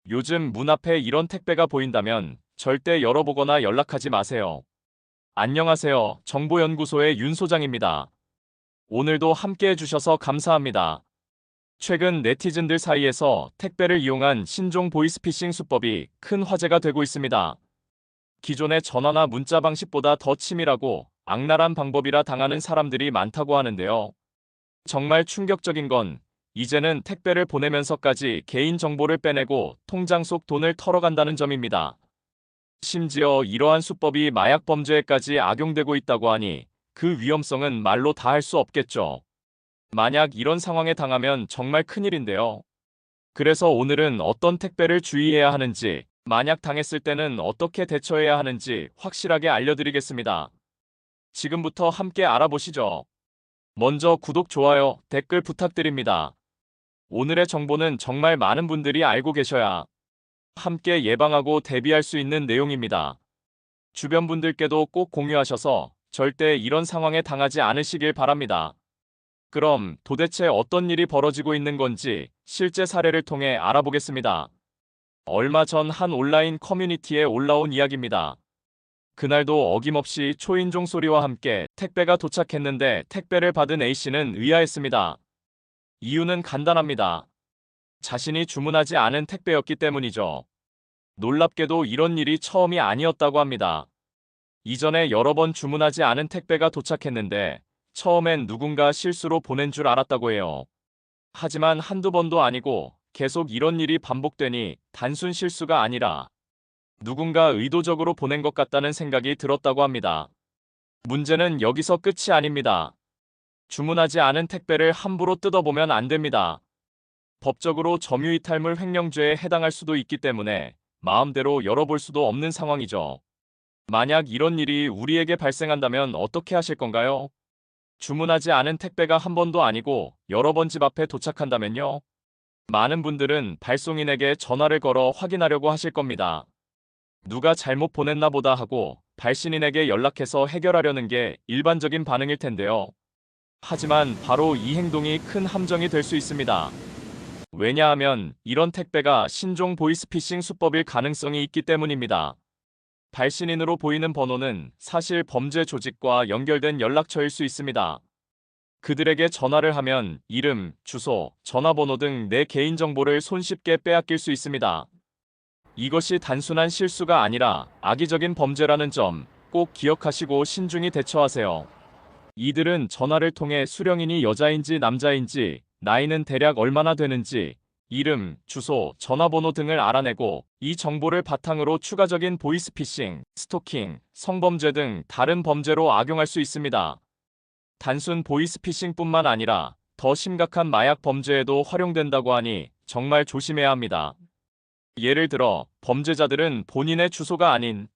요즘 문 앞에 이런 택배가 보인다면 절대 열어보거나 연락하지 마세요. 안녕하세요. 정보연구소의 윤 소장입니다. 오늘도 함께 해주셔서 감사합니다. 최근 네티즌들 사이에서 택배를 이용한 신종 보이스피싱 수법이 큰 화제가 되고 있습니다. 기존의 전화나 문자 방식보다 더 치밀하고 악랄한 방법이라 당하는 사람들이 많다고 하는데요. 정말 충격적인 건 이제는 택배를 보내면서까지 개인 정보를 빼내고 통장 속 돈을 털어간다는 점입니다. 심지어 이러한 수법이 마약 범죄에까지 악용되고 있다고 하니 그 위험성은 말로 다 할 수 없겠죠. 만약 이런 상황에 당하면 정말 큰일인데요. 그래서 오늘은 어떤 택배를 주의해야 하는지, 만약 당했을 때는 어떻게 대처해야 하는지 확실하게 알려드리겠습니다. 지금부터 함께 알아보시죠. 먼저 구독, 좋아요, 댓글 부탁드립니다. 오늘의 정보는 정말 많은 분들이 알고 계셔야 함께 예방하고 대비할 수 있는 내용입니다. 주변 분들께도 꼭 공유하셔서 절대 이런 상황에 당하지 않으시길 바랍니다. 그럼 도대체 어떤 일이 벌어지고 있는 건지 실제 사례를 통해 알아보겠습니다. 얼마 전 한 온라인 커뮤니티에 올라온 이야기입니다. 그날도 어김없이 초인종 소리와 함께 택배가 도착했는데 택배를 받은 A씨는 의아했습니다. 이유는 간단합니다. 자신이 주문하지 않은 택배였기 때문이죠. 놀랍게도 이런 일이 처음이 아니었다고 합니다. 이전에 여러 번 주문하지 않은 택배가 도착했는데 처음엔 누군가 실수로 보낸 줄 알았다고 해요. 하지만 한두 번도 아니고 계속 이런 일이 반복되니 단순 실수가 아니라 누군가 의도적으로 보낸 것 같다는 생각이 들었다고 합니다. 문제는 여기서 끝이 아닙니다. 주문하지 않은 택배를 함부로 뜯어보면 안 됩니다. 법적으로 점유이탈물 횡령죄에 해당할 수도 있기 때문에 마음대로 열어볼 수도 없는 상황이죠. 만약 이런 일이 우리에게 발생한다면 어떻게 하실 건가요? 주문하지 않은 택배가 한 번도 아니고 여러 번 집 앞에 도착한다면요? 많은 분들은 발송인에게 전화를 걸어 확인하려고 하실 겁니다. 누가 잘못 보냈나 보다 하고 발신인에게 연락해서 해결하려는 게 일반적인 반응일 텐데요. 하지만 바로 이 행동이 큰 함정이 될 수 있습니다. 왜냐하면 이런 택배가 신종 보이스피싱 수법일 가능성이 있기 때문입니다. 발신인으로 보이는 번호는 사실 범죄 조직과 연결된 연락처일 수 있습니다. 그들에게 전화를 하면 이름, 주소, 전화번호 등 내 개인정보를 손쉽게 빼앗길 수 있습니다. 이것이 단순한 실수가 아니라 악의적인 범죄라는 점 꼭 기억하시고 신중히 대처하세요. 이들은 전화를 통해 수령인이 여자인지 남자인지, 나이는 대략 얼마나 되는지, 이름, 주소, 전화번호 등을 알아내고 이 정보를 바탕으로 추가적인 보이스피싱, 스토킹, 성범죄 등 다른 범죄로 악용할 수 있습니다. 단순 보이스피싱뿐만 아니라 더 심각한 마약 범죄에도 활용된다고 하니 정말 조심해야 합니다. 예를 들어 범죄자들은 본인의 주소가 아닌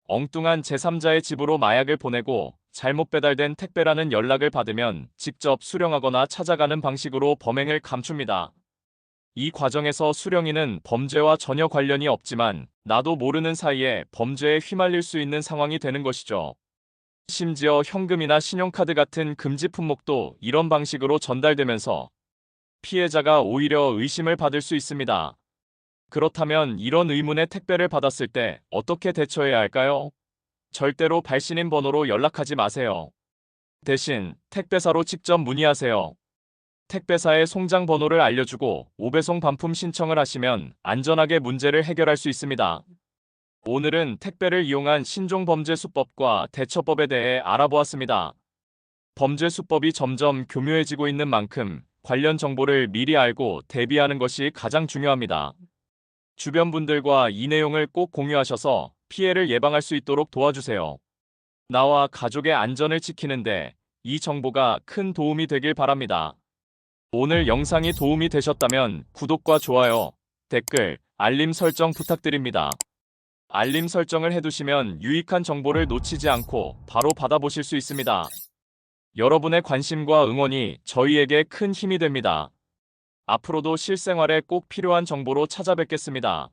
엉뚱한 제3자의 집으로 마약을 보내고 잘못 배달된 택배라는 연락을 받으면 직접 수령하거나 찾아가는 방식으로 범행을 감춥니다. 이 과정에서 수령인은 범죄와 전혀 관련이 없지만 나도 모르는 사이에 범죄에 휘말릴 수 있는 상황이 되는 것이죠. 심지어 현금이나 신용카드 같은 금지 품목도 이런 방식으로 전달되면서 피해자가 오히려 의심을 받을 수 있습니다. 그렇다면 이런 의문의 택배를 받았을 때 어떻게 대처해야 할까요? 절대로 발신인 번호로 연락하지 마세요. 대신 택배사로 직접 문의하세요. 택배사의 송장 번호를 알려주고 5배송 반품 신청을 하시면 안전하게 문제를 해결할 수 있습니다. 오늘은 택배를 이용한 신종 범죄 수법과 대처법에 대해 알아보았습니다. 범죄 수법이 점점 교묘해지고 있는 만큼 관련 정보를 미리 알고 대비하는 것이 가장 중요합니다. 주변 분들과 이 내용을 꼭 공유하셔서 피해를 예방할 수 있도록 도와주세요. 나와 가족의 안전을 지키는데 이 정보가 큰 도움이 되길 바랍니다. 오늘 영상이 도움이 되셨다면 구독과 좋아요, 댓글, 알림 설정 부탁드립니다. 알림 설정을 해두시면 유익한 정보를 놓치지 않고 바로 받아보실 수 있습니다. 여러분의 관심과 응원이 저희에게 큰 힘이 됩니다. 앞으로도 실생활에 꼭 필요한 정보로 찾아뵙겠습니다.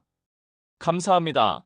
감사합니다.